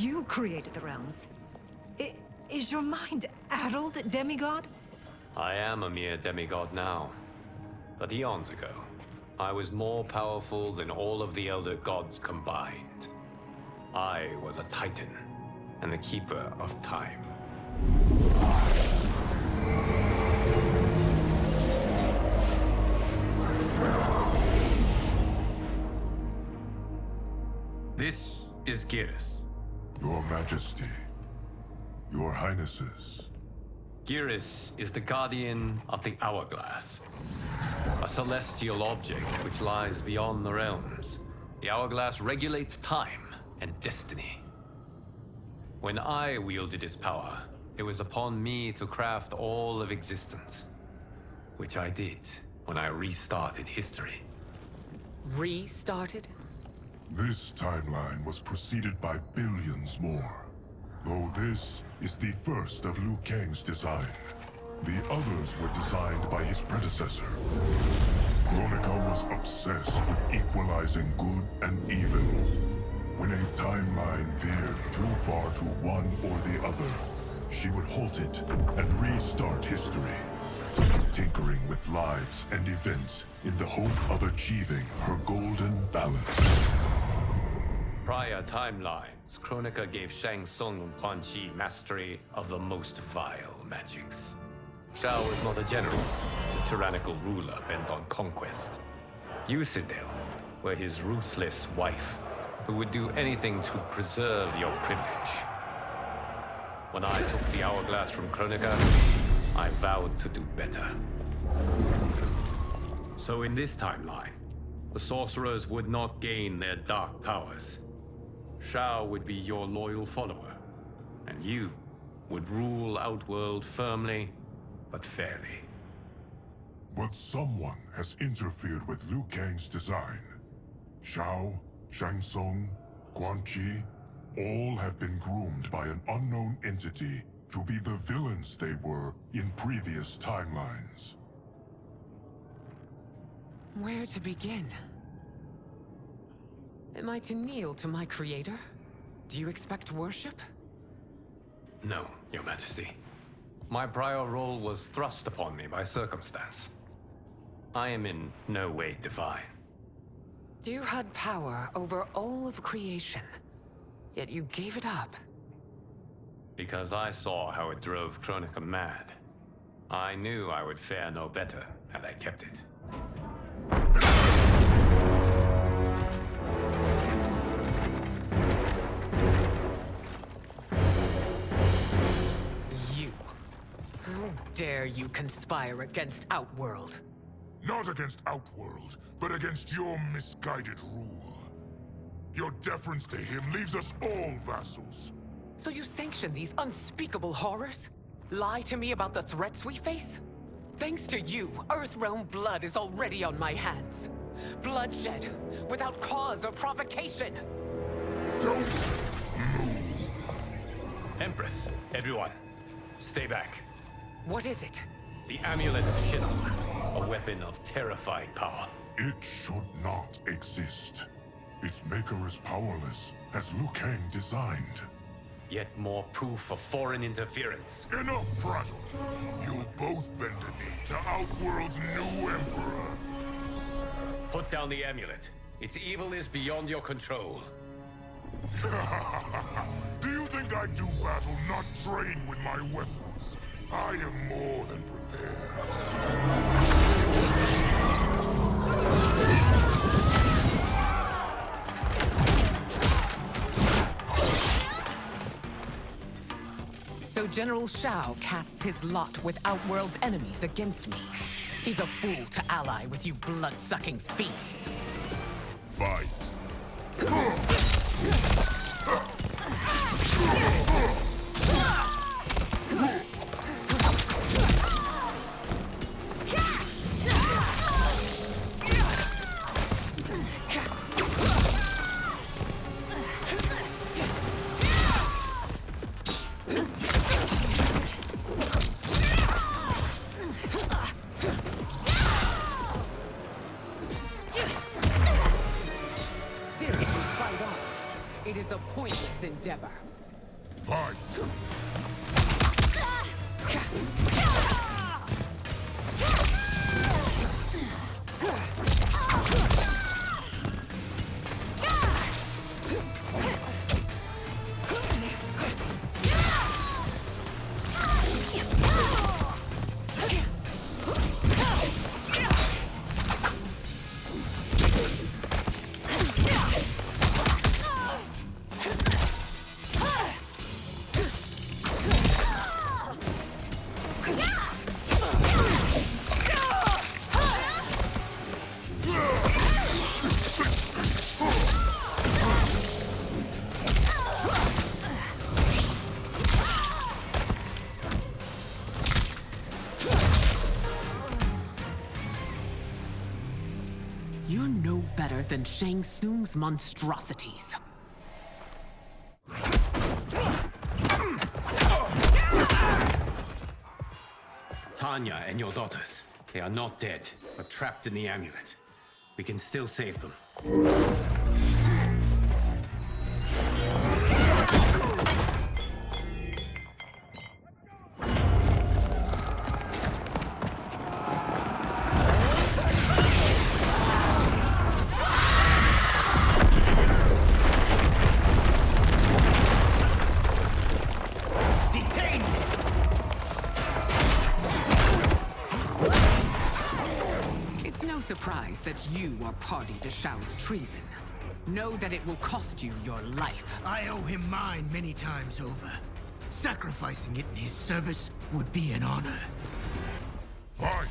You created the realms. Is your mind addled, demigod? I am a mere demigod now. But eons ago, I was more powerful than all of the Elder Gods combined. I was a Titan, and the Keeper of Time. This is Geras. Your Majesty, Your Highnesses. Geras is the guardian of the Hourglass, a celestial object which lies beyond the realms. The Hourglass regulates time and destiny. When I wielded its power, it was upon me to craft all of existence, which I did when I restarted history. Restarted? This timeline was preceded by billions more. Though this is the first of Liu Kang's design. The others were designed by his predecessor. Kronika was obsessed with equalizing good and evil. When a timeline veered too far to one or the other, she would halt it and restart history, tinkering with lives and events in the hope of achieving her golden balance. Prior timelines, Kronika gave Shang Tsung and Quan Chi mastery of the most vile magics. Shao was not a general, a tyrannical ruler bent on conquest. Yusidel were his ruthless wife, who would do anything to preserve your privilege. When I took the Hourglass from Kronika, I vowed to do better. So in this timeline, the sorcerers would not gain their dark powers. Shao would be your loyal follower, and you would rule Outworld firmly, but fairly. But someone has interfered with Liu Kang's design. Shao, Shang Tsung, Quan Chi, all have been groomed by an unknown entity to be the villains they were in previous timelines. Where to begin? Am I to kneel to my creator? Do you expect worship? No, Your Majesty. My prior role was thrust upon me by circumstance. I am in no way divine. You had power over all of creation, yet you gave it up. Because I saw how it drove Kronika mad. I knew I would fare no better had I kept it. You. How dare you conspire against Outworld? Not against Outworld, but against your misguided rule. Your deference to him leaves us all vassals. So you sanction these unspeakable horrors? Lie to me about the threats we face? Thanks to you, Earthrealm blood is already on my hands. Bloodshed, without cause or provocation. Don't move. Empress, everyone, stay back. What is it? The Amulet of Shinnok, a weapon of terrifying power. It should not exist. Its maker is powerless, as Liu Kang designed. Yet more proof of foreign interference. Enough prattle. You'll both bend a knee to Outworld's new emperor. Put down the amulet. Its evil is beyond your control. Do you think I do battle not trained with my weapons? I am more than prepared. So General Shao casts his lot with Outworld's enemies against me. He's a fool to ally with you blood-sucking fiends. Fight. Still, you fight on. It is a pointless endeavor. Fight! You're no better than Shang Tsung's monstrosities. Tanya and your daughters. They are not dead, but trapped in the amulet. We can still save them. It's no surprise that you are party to Shao's treason. Know that it will cost you your life. I owe him mine many times over. Sacrificing it in his service would be an honor. Fight!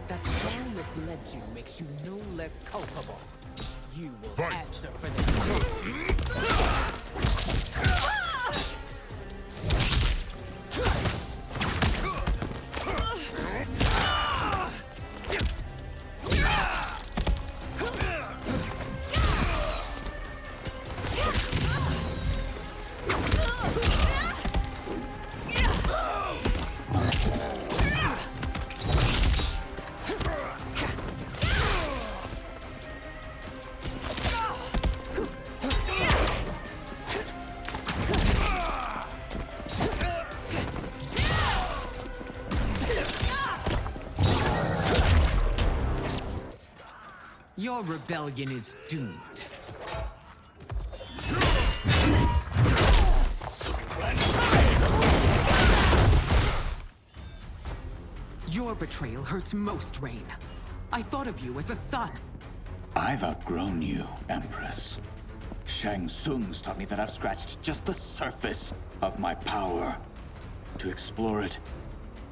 That Shao misled you makes you no less culpable. You will Fight. answer for this. Your rebellion is doomed. Your betrayal hurts most, Rain. I thought of you as a son. I've outgrown you, Empress. Shang Tsung's taught me that I've scratched just the surface of my power. To explore it,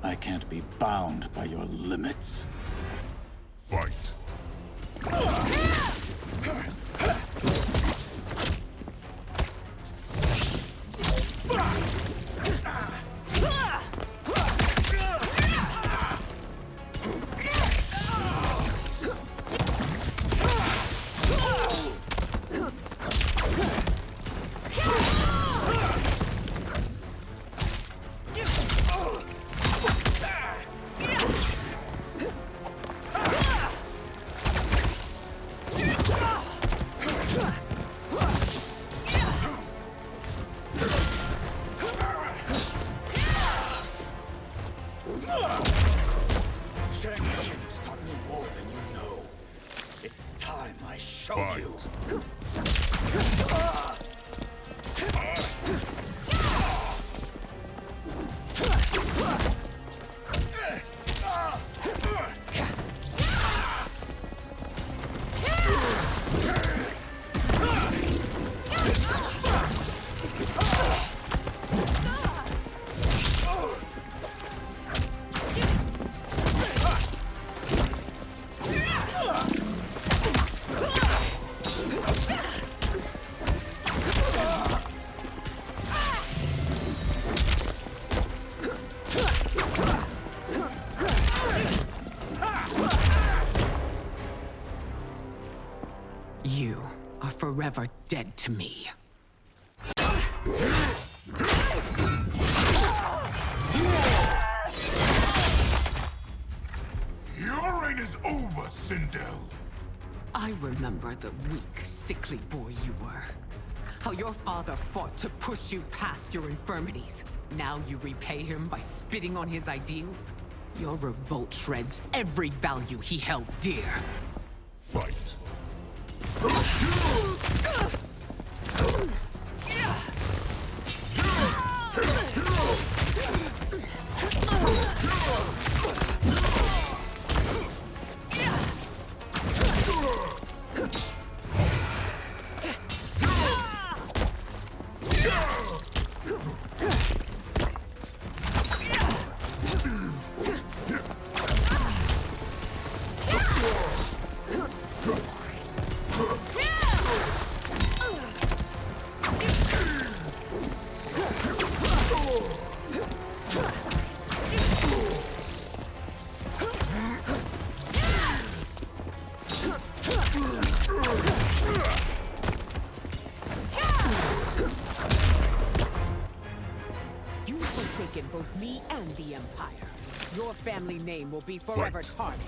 I can't be bound by your limits. Fight! to me. Your reign is over, Sindel. I remember the weak, sickly boy you were. How your father fought to push you past your infirmities. Now you repay him by spitting on his ideals? Your revolt shreds every value he held dear. Fight. You've forsaken both me and the Empire. Your family name will be forever tarnished.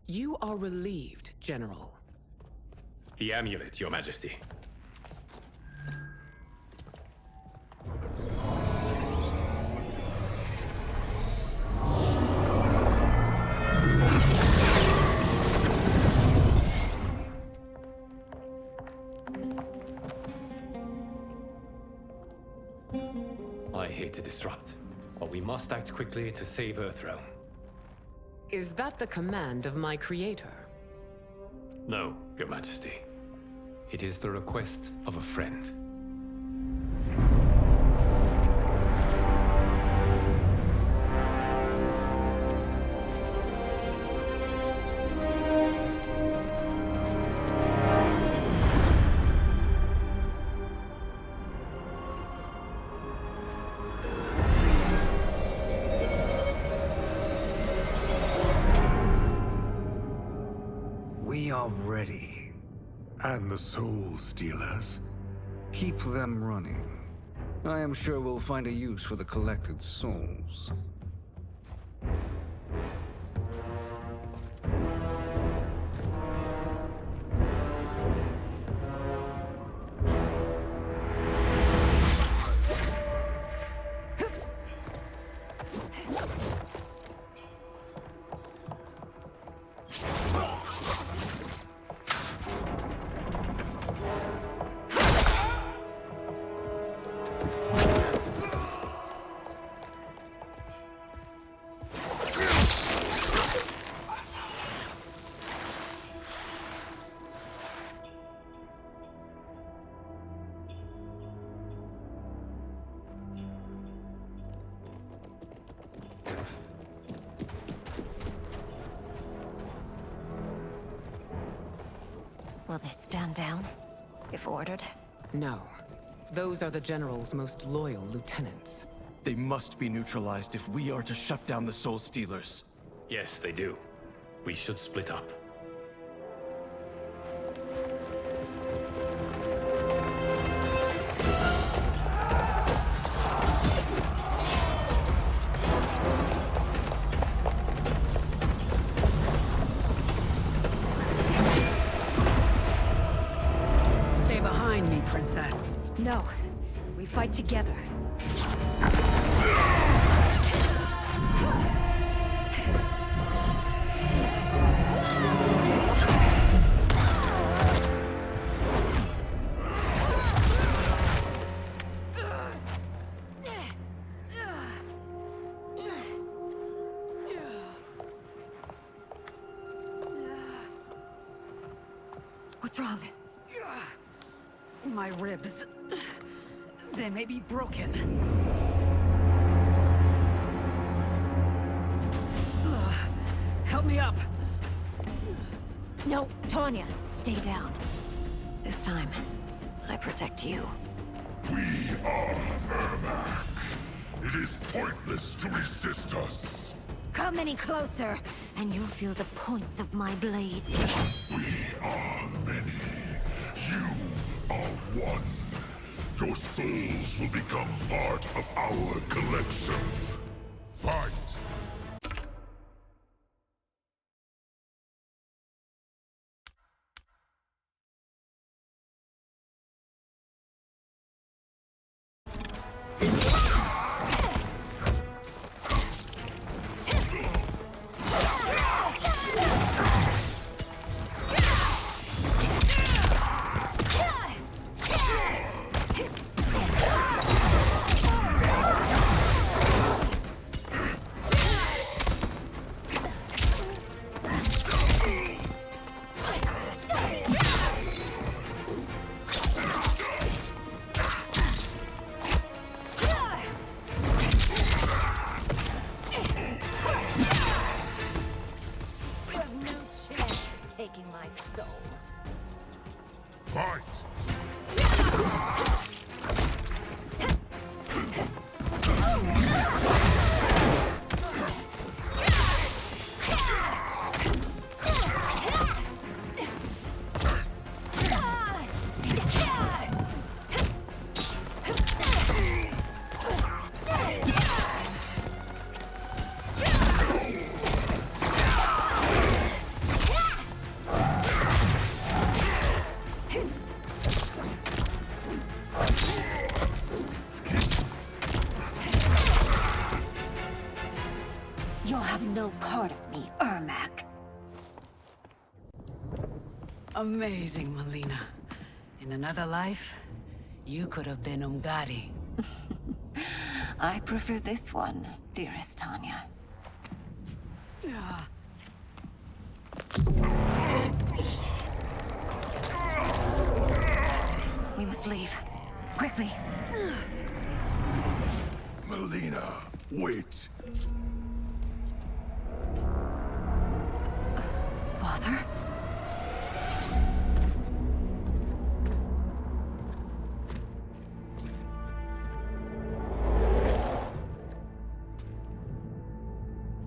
You are relieved, General. The amulet, Your Majesty. I hate to disrupt, but we must act quickly to save Earthrealm. Is that the command of my creator? No, Your Majesty. It is the request of a friend. We are ready. And the Soul Stealers? Keep them running. I am sure we'll find a use for the collected souls. Will they stand down, if ordered? No. Those are the General's most loyal lieutenants. They must be neutralized if we are to shut down the Soul Stealers. Yes, they do. We should split up. Stay behind me, Princess. No. We fight together. What's wrong? My ribs. They may be broken. Help me up. No, Tanya, stay down. This time, I protect you. We are Ermac. It is pointless to resist us. Come any closer, and you'll feel the points of my blades. We are many. You are one. Your souls will become part of our collection. Fight! Taking my soul. Fight! You'll have no part of me, Ermac. Amazing, Melina. In another life, you could have been Umgadi. I prefer this one, dearest Tanya. We must leave. Quickly. Melina, wait. Father?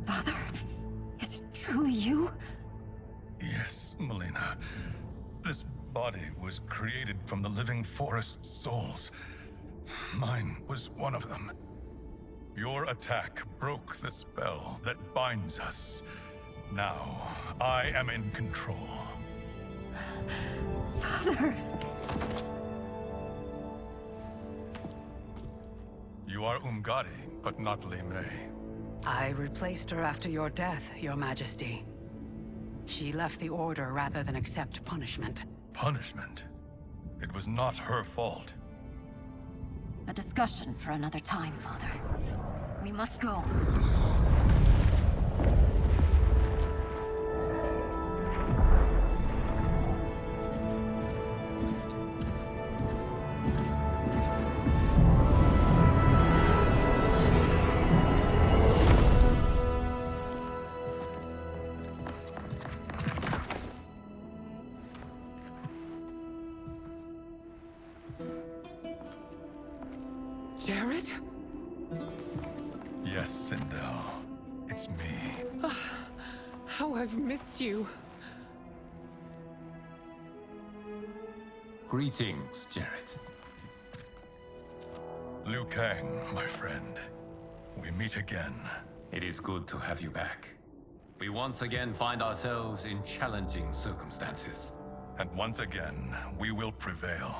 Father? Is it truly you? Yes, Melina. This body was created from the living forest's souls. Mine was one of them. Your attack broke the spell that binds us. Now, I am in control. Father! You are Umgadi, but not Li Mei. I replaced her after your death, Your Majesty. She left the Order rather than accept punishment. Punishment? It was not her fault. A discussion for another time, Father. We must go. Jared? Yes, Sindel. It's me. How I've missed you. Greetings, Jared. Liu Kang, my friend. We meet again. It is good to have you back. We once again find ourselves in challenging circumstances. And once again, we will prevail.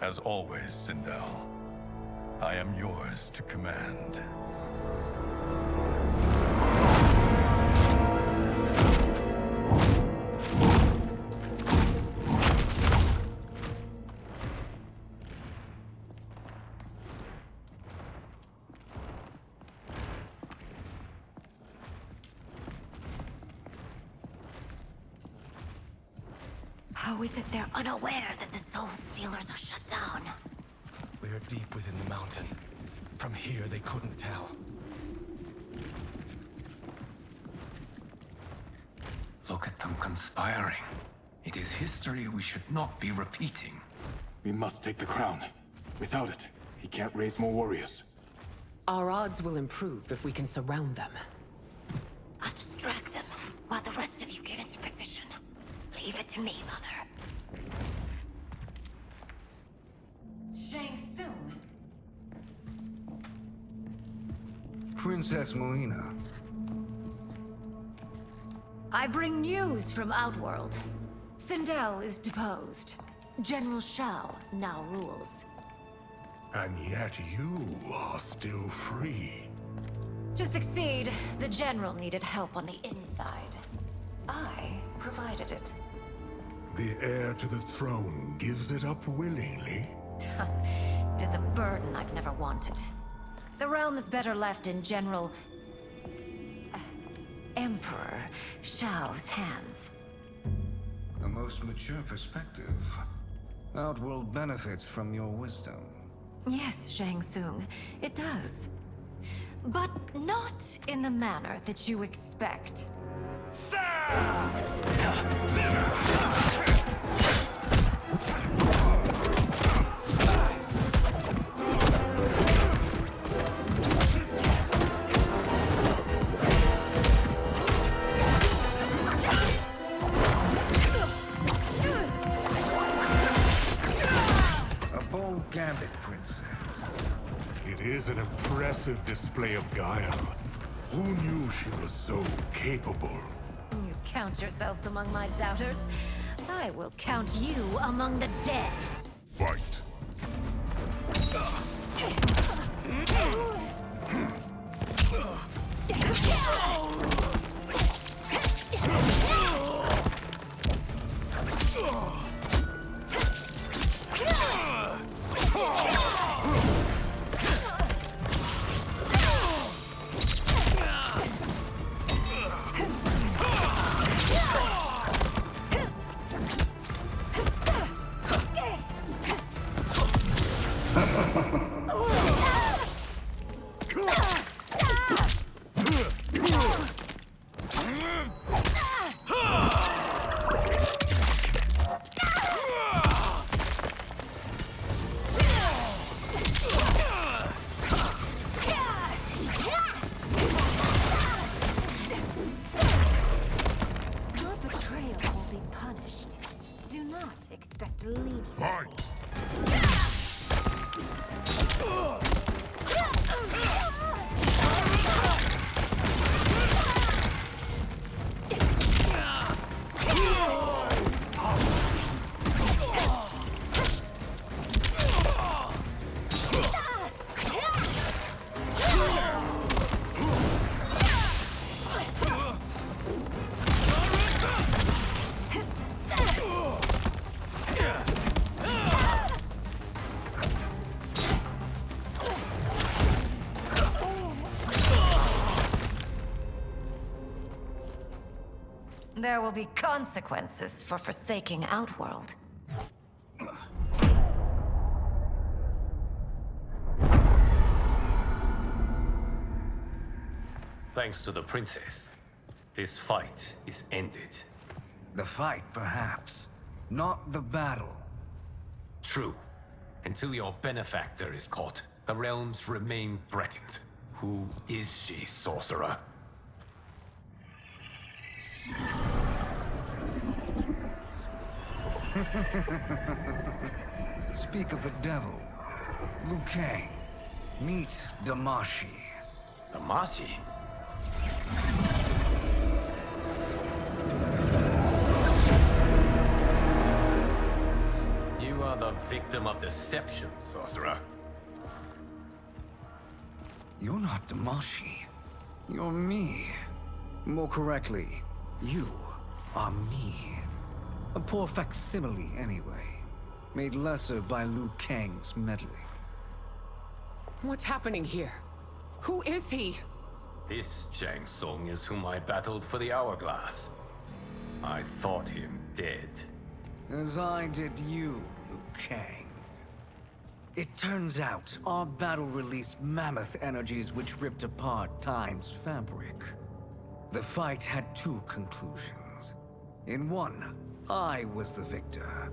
As always, Sindel, I am yours to command. How is it they're unaware that the Soul Stealers are shut down? We are deep within the mountain. From here, they couldn't tell. Look at them conspiring. It is history we should not be repeating. We must take the crown. Without it, he can't raise more warriors. Our odds will improve if we can surround them. I'll distract them while the rest of you get into position. Leave it to me, Mother. Shang Tsung. Princess Melina. I bring news from Outworld. Sindel is deposed. General Shao now rules. And yet you are still free. To succeed, the General needed help on the inside. I provided it. The heir to the throne gives it up willingly. It is a burden I've never wanted. The realm is better left in General... Emperor Shao's hands. A most mature perspective. Outworld benefits from your wisdom. Yes, Shang Tsung, it does. But not in the manner that you expect. Gambit, Princess. It is an impressive display of guile. Who knew she was so capable? You count yourselves among my doubters. I will count you among the dead. Fight. There will be consequences for forsaking Outworld. Thanks to the princess, this fight is ended. The fight, perhaps. Not the battle. True. Until your benefactor is caught, the realms remain threatened. Who is she, sorcerer? Speak of the devil. Liu Kang. Meet Damashi. Damashi? You are the victim of deception, sorcerer. You're not Damashi. You're me. More correctly, you are me. A poor facsimile, anyway. Made lesser by Liu Kang's meddling. What's happening here? Who is he? This Shang Tsung is whom I battled for the Hourglass. I thought him dead. as I did you, Liu Kang. It turns out our battle released mammoth energies which ripped apart time's fabric. The fight had two conclusions. In one, I was the victor.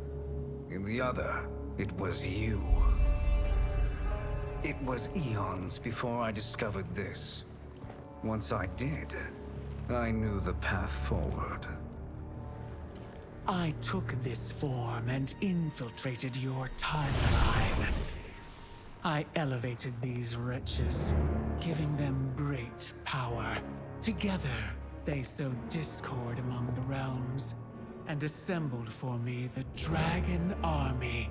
In the other, it was you. It was eons before I discovered this. Once I did, I knew the path forward. I took this form and infiltrated your timeline. I elevated these wretches, giving them great power. Together, they sowed discord among the realms, and assembled for me the Dragon Army.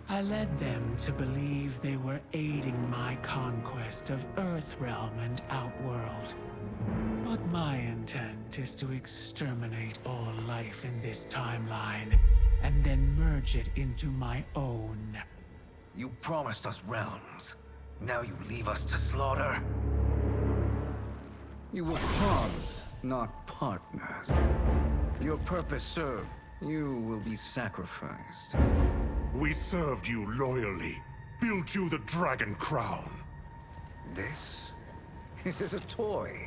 I led them to believe they were aiding my conquest of Earthrealm and Outworld. But my intent is to exterminate all life in this timeline, and then merge it into my own. You promised us realms. Now you leave us to slaughter? You were pawns, not partners. Your purpose served. You will be sacrificed. We served you loyally, built you the Dragon Crown. This is a toy.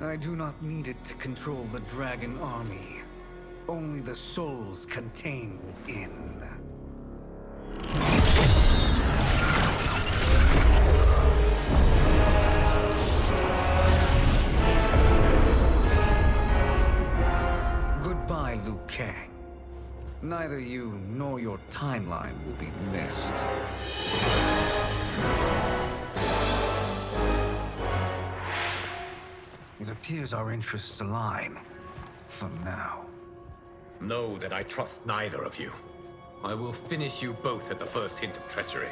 I do not need it to control the Dragon Army. Only the souls contained within. Goodbye, Liu Kang. Neither you nor your timeline will be missed. It appears our interests align. For now. Know that I trust neither of you. I will finish you both at the first hint of treachery.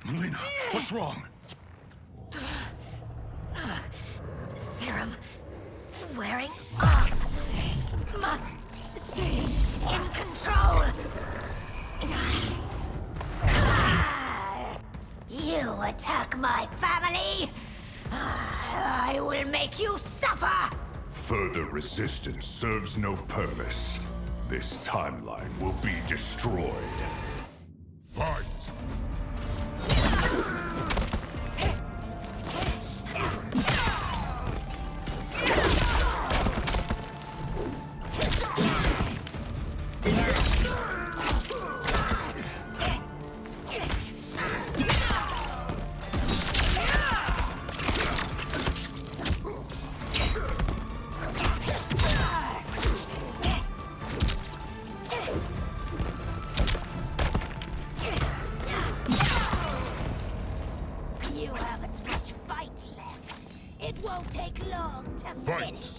Melina, what's wrong? Serum wearing off. Must stay in control. You attack my family. I will make you suffer. Further resistance serves no purpose. This timeline will be destroyed. Fight! You haven't much fight left. It won't take long to finish.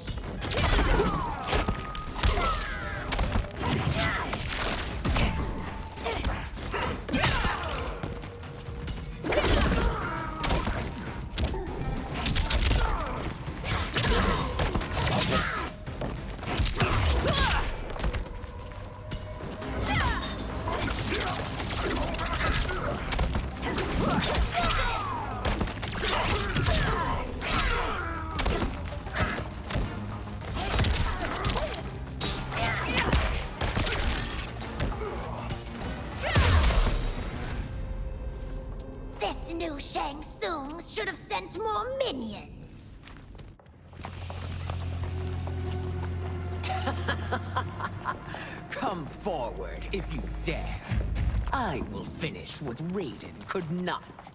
This new Shang Tsung should have sent more minions. Come forward if you dare. I will finish what Raiden could not.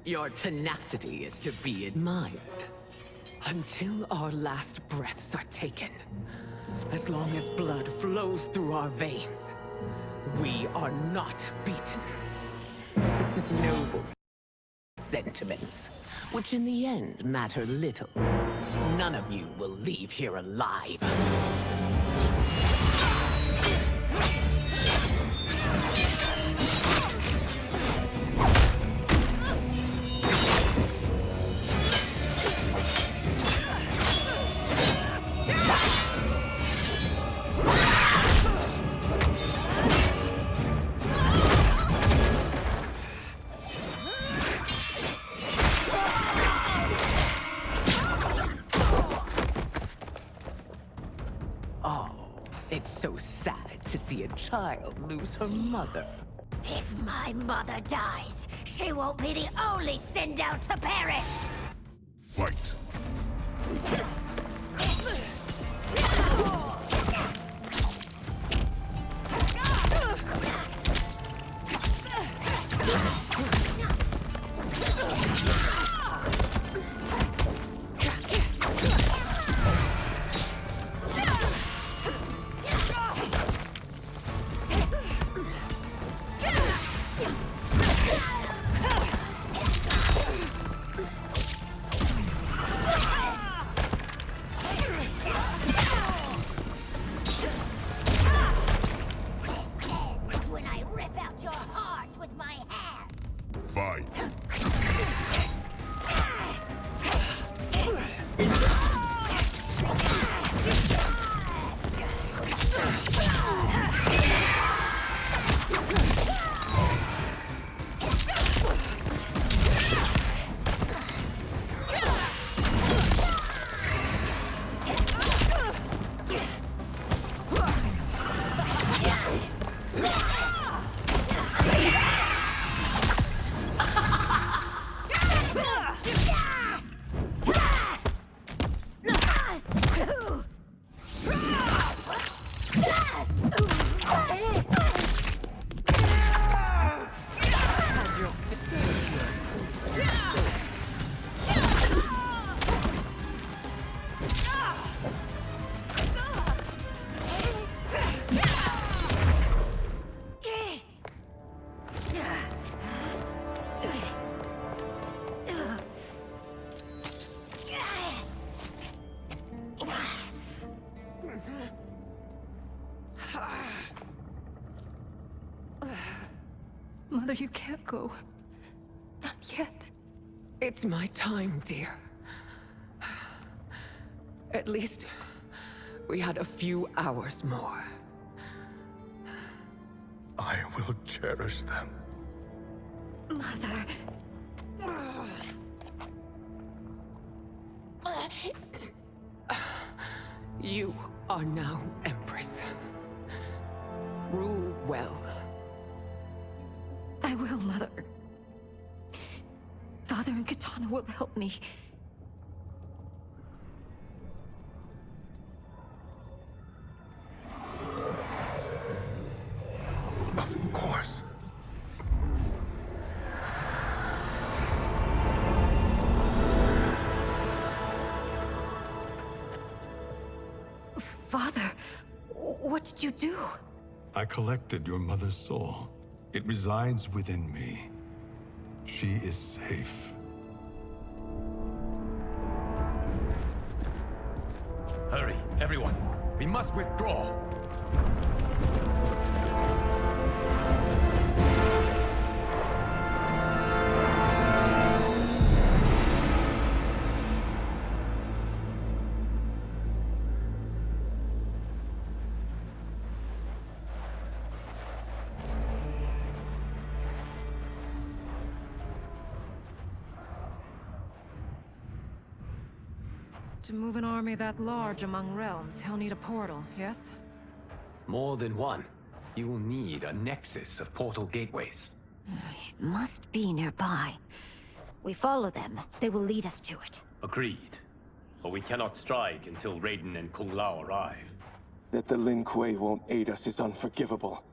Your tenacity is to be admired. Until our last breaths are taken. As long as blood flows through our veins, we are not beaten. Noble sentiments, which in the end matter little. None of you will leave here alive. It's so sad to see a child lose her mother. If my mother dies, she won't be the only Sindel to perish! Fight! Fight! Mother, you can't go. Not yet. It's my time, dear. At least, we had a few hours more. I will cherish them. Mother... You are now Empress. Rule well. I will, Mother. Father and Katana will help me. Of course. Father, what did you do? I collected your mother's soul. It resides within me. She is safe. Hurry, everyone. We must withdraw. To move an army that large among realms, he'll need a portal, yes? More than one. You will need a nexus of portal gateways. It must be nearby. We follow them. They will lead us to it. Agreed. But we cannot strike until Raiden and Kung Lao arrive. That the Lin Kuei won't aid us is unforgivable.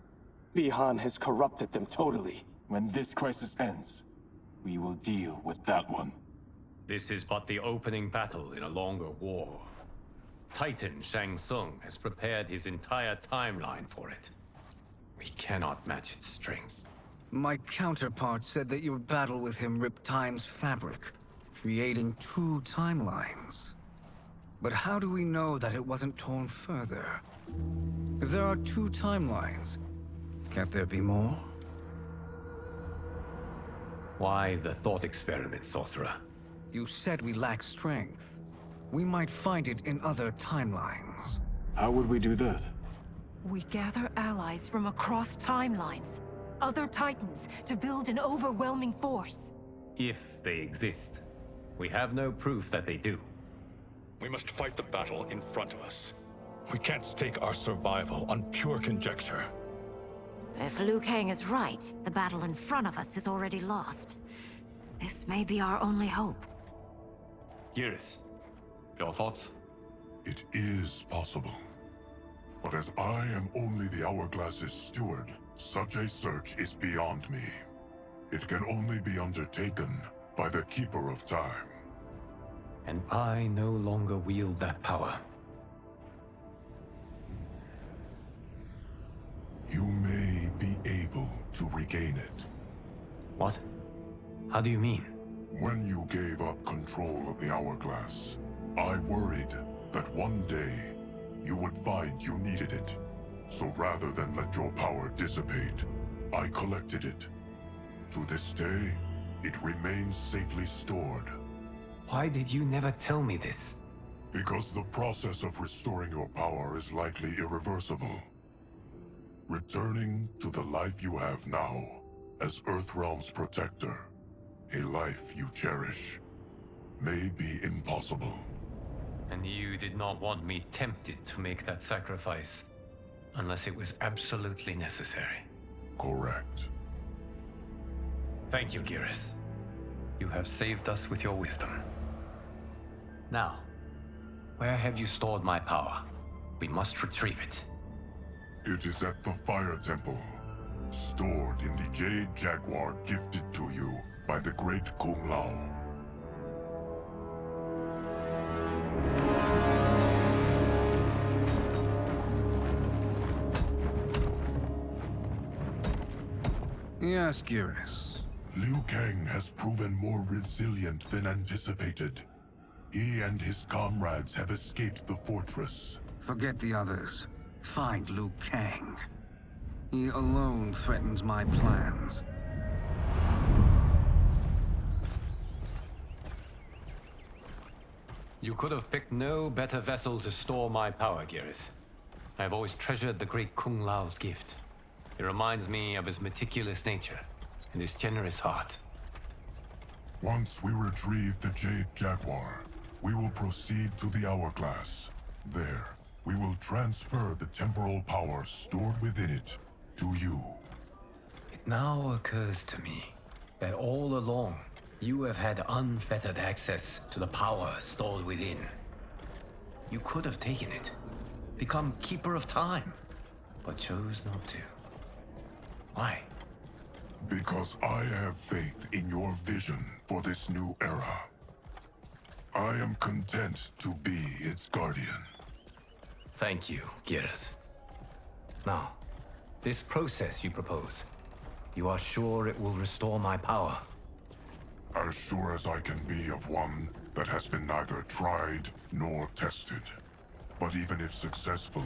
Bihan has corrupted them totally. When this crisis ends, We will deal with that one. This is but the opening battle in a longer war. Titan Shang Tsung has prepared his entire timeline for it. We cannot match its strength. My counterpart said that your battle with him ripped time's fabric, creating 2 timelines. But how do we know that it wasn't torn further? If there are 2 timelines, can't there be more? Why the thought experiment, Sorcerer? You said we lack strength. We might find it in other timelines. How would we do that? We gather allies from across timelines, other Titans, to build an overwhelming force. If they exist. We have no proof that they do. We must fight the battle in front of us. We can't stake our survival on pure conjecture. If Liu Kang is right, the battle in front of us is already lost. This may be our only hope. Geras, your thoughts? It is possible. But as I am only the Hourglass's steward, such a search is beyond me. It can only be undertaken by the Keeper of Time. And I no longer wield that power. You may be able to regain it. What? How do you mean? When you gave up control of the Hourglass, I worried that one day you would find you needed it. So rather than let your power dissipate, I collected it. To this day, it remains safely stored. Why did you never tell me this? Because the process of restoring your power is likely irreversible. Returning to the life you have now, as Earthrealm's protector, a life you cherish, may be impossible. And you did not want me tempted to make that sacrifice, unless it was absolutely necessary. Correct. Thank you, Geras. You have saved us with your wisdom. Now, where have you stored my power? We must retrieve it. It is at the Fire Temple, stored in the Jade Jaguar gifted to you by the great Kung Lao. Yes, Geras. Liu Kang has proven more resilient than anticipated. He and his comrades have escaped the fortress. Forget the others. Find Liu Kang. He alone threatens my plans. You could have picked no better vessel to store my power, Geras. I have always treasured the great Kung Lao's gift. It reminds me of his meticulous nature and his generous heart. Once we retrieve the Jade Jaguar, we will proceed to the Hourglass. There, we will transfer the temporal power stored within it to you. It now occurs to me that all along, you have had unfettered access to the power stored within. You could have taken it, become Keeper of Time, but chose not to. Why? Because I have faith in your vision for this new era. I am content to be its guardian. Thank you, Geras. Now, this process you propose, you are sure it will restore my power? As sure as I can be of one that has been neither tried nor tested. But even if successful,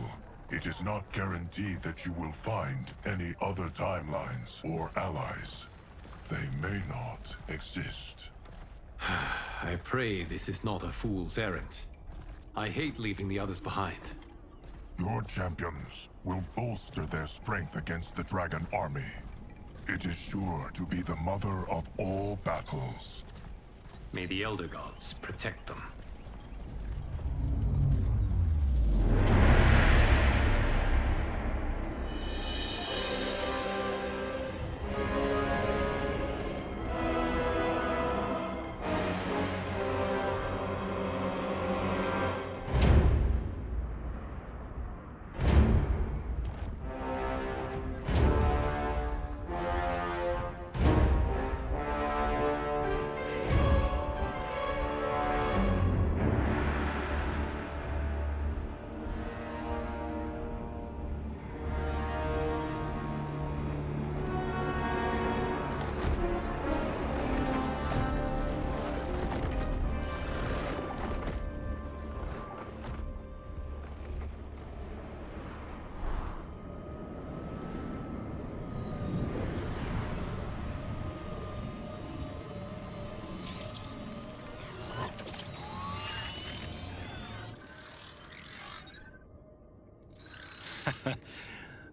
it is not guaranteed that you will find any other timelines or allies. They may not exist. I pray this is not a fool's errand. I hate leaving the others behind. Your champions will bolster their strength against the Dragon Army. It is sure to be the mother of all battles. May the Elder Gods protect them.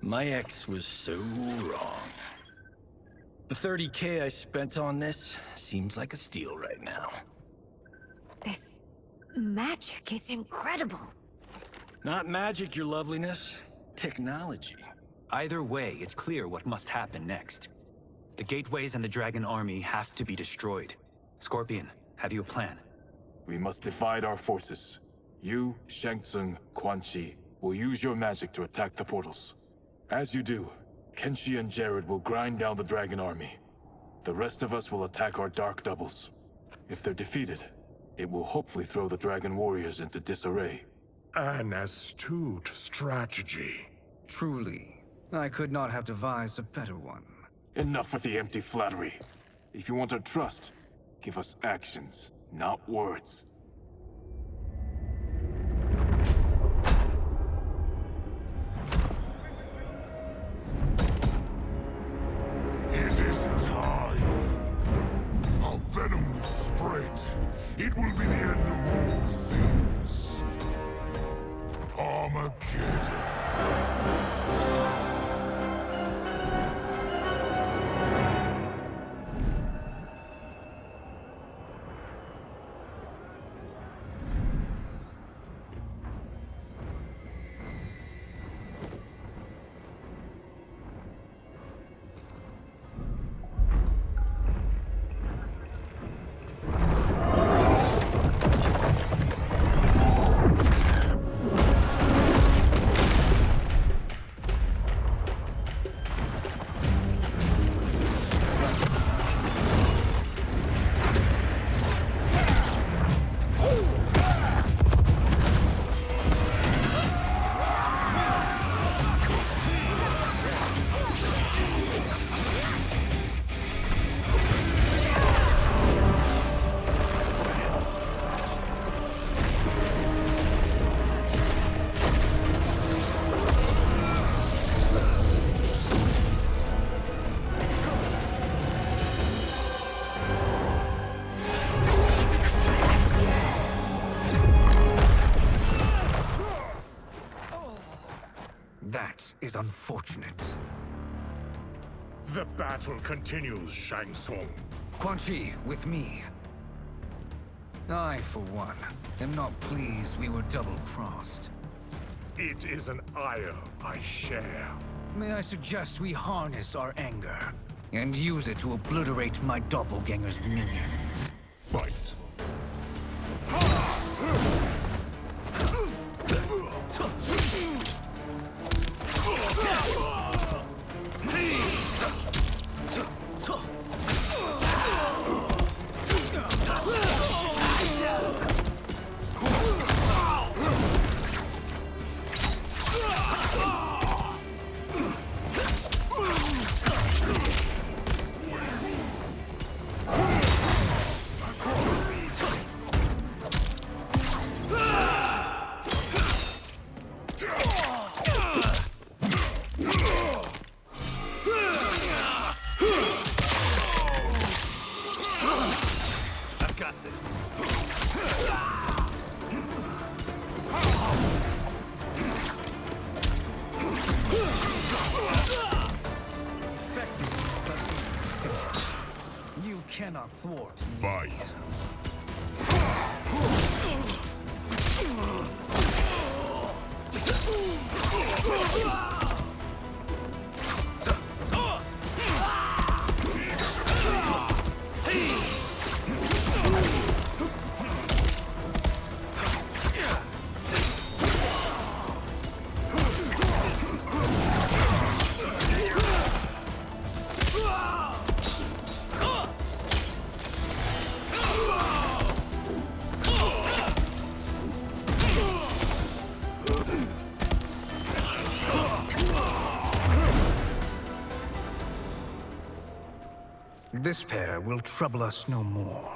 My ex was so wrong. The 30K I spent on this seems like a steal right now. This magic is incredible. Not magic, your loveliness. Technology. Either way, it's clear what must happen next. The gateways and the Dragon Army have to be destroyed. Scorpion, have you a plan? We must divide our forces. You, Shang Tsung, Quan Chi, will use your magic to attack the portals. As you do, Kenshi and Jared will grind down the Dragon Army. The rest of us will attack our Dark Doubles. If they're defeated, it will hopefully throw the Dragon Warriors into disarray. An astute strategy. Truly, I could not have devised a better one. Enough with the empty flattery. If you want our trust, give us actions, not words. It is time. Our venom will spread. It will be the end of all things. Armageddon. That is unfortunate. The battle continues, Shang Tsung. Quan Chi, with me. I, for one, am not pleased we were double-crossed. It is an ire I share. May I suggest we harness our anger and use it to obliterate my doppelganger's minions? Fight. Cannot thwart. Fight. This pair will trouble us no more.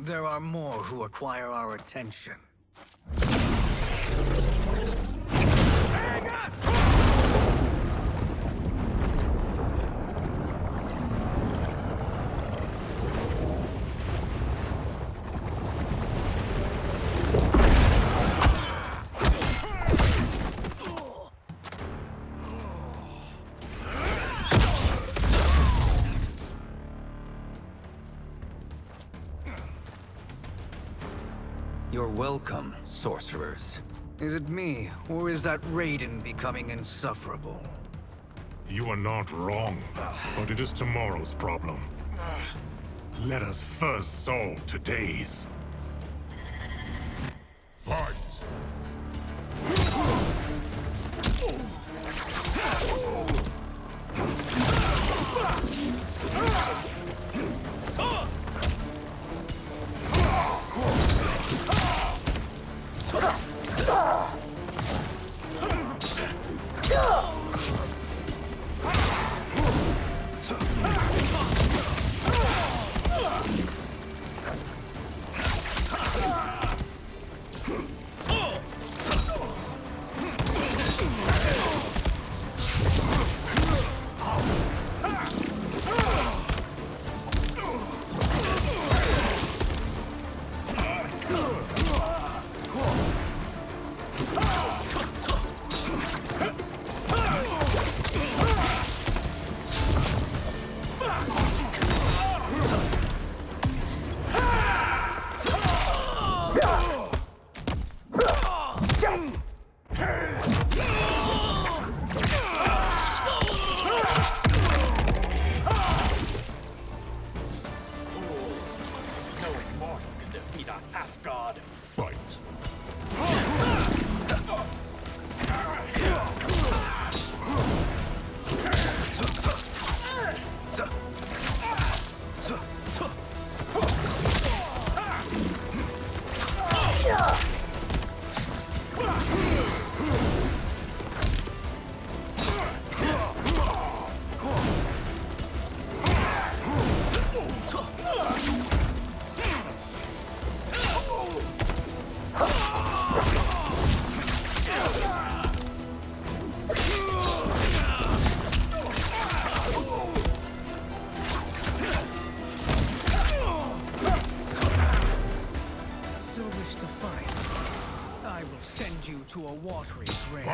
There are more who require our attention. You're welcome, sorcerers. Is it me, or is that Raiden becoming insufferable? You are not wrong, but it is tomorrow's problem. Let us first solve today's. Fight! To a watery grave.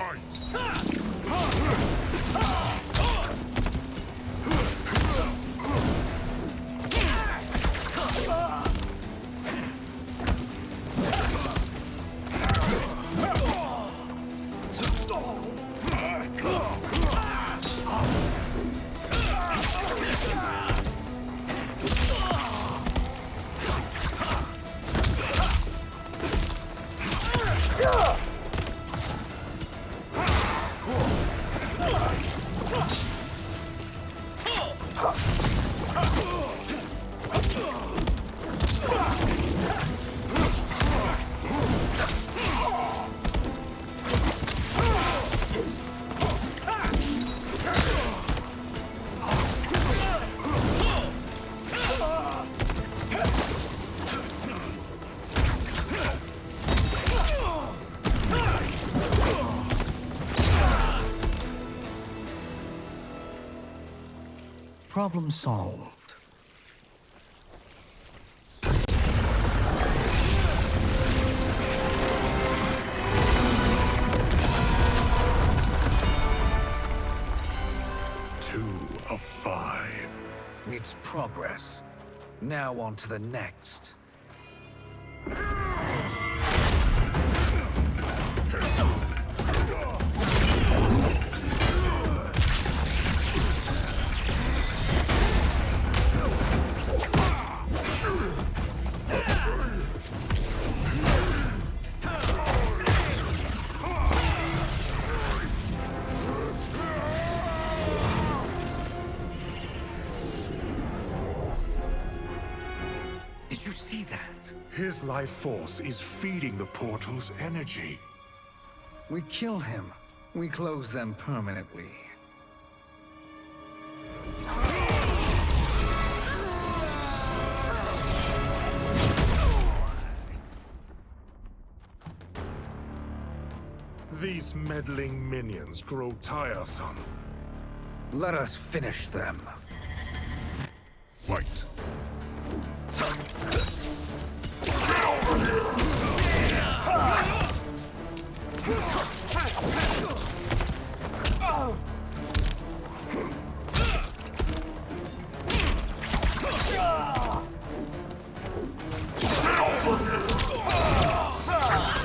Problem solved. Two of 5. It's progress. Now on to the next. His life force is feeding the portal's energy. We kill him. We close them permanently. These meddling minions grow tiresome. Let us finish them. Fight!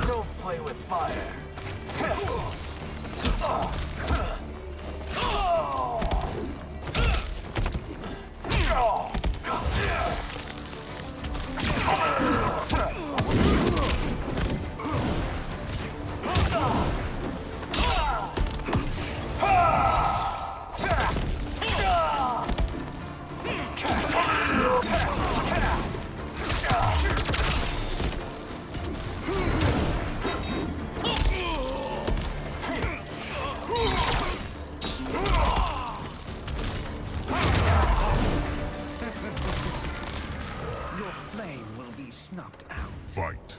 Don't play with fire. Your flame will be snuffed out. Fight!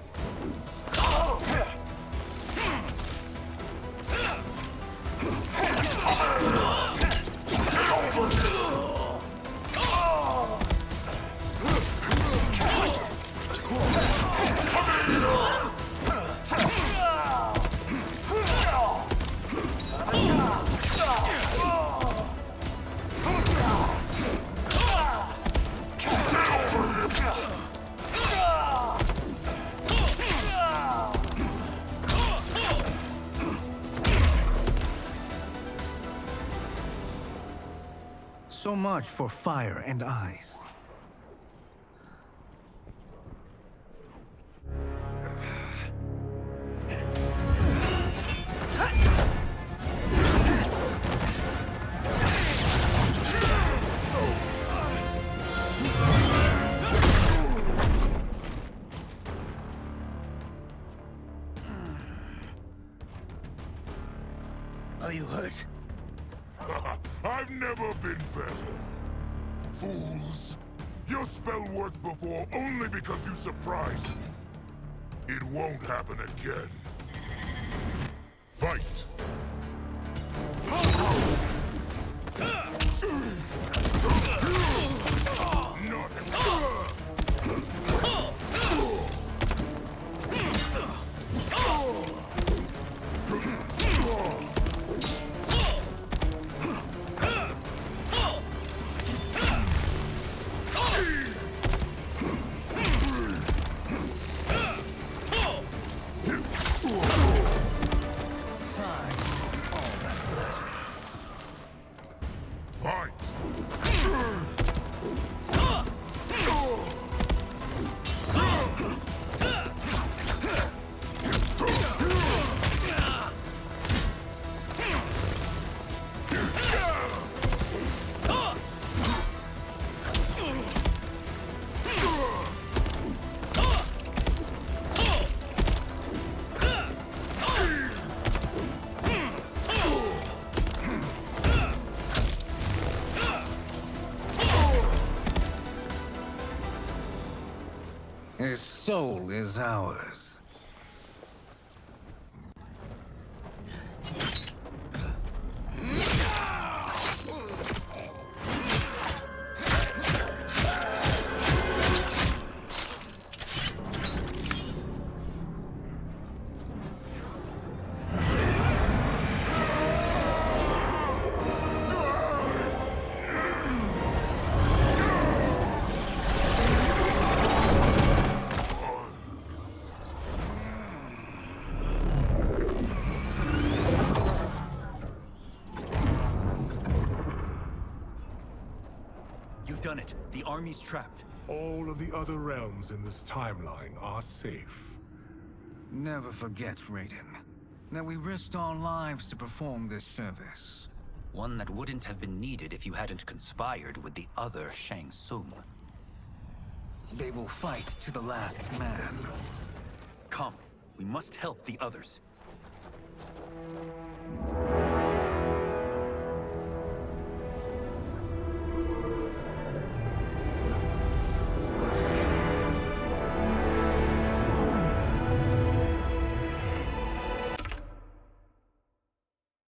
So much for fire and ice. Are you hurt? I've never been better. Fools. Your spell worked before only because you surprised me. It won't happen again. Fight! His soul is ours. You've done it. The army's trapped. All of the other realms in this timeline are safe. Never forget, Raiden, that we risked our lives to perform this service. One that wouldn't have been needed if you hadn't conspired with the other Shang Tsung. They will fight to the last man. Come, we must help the others.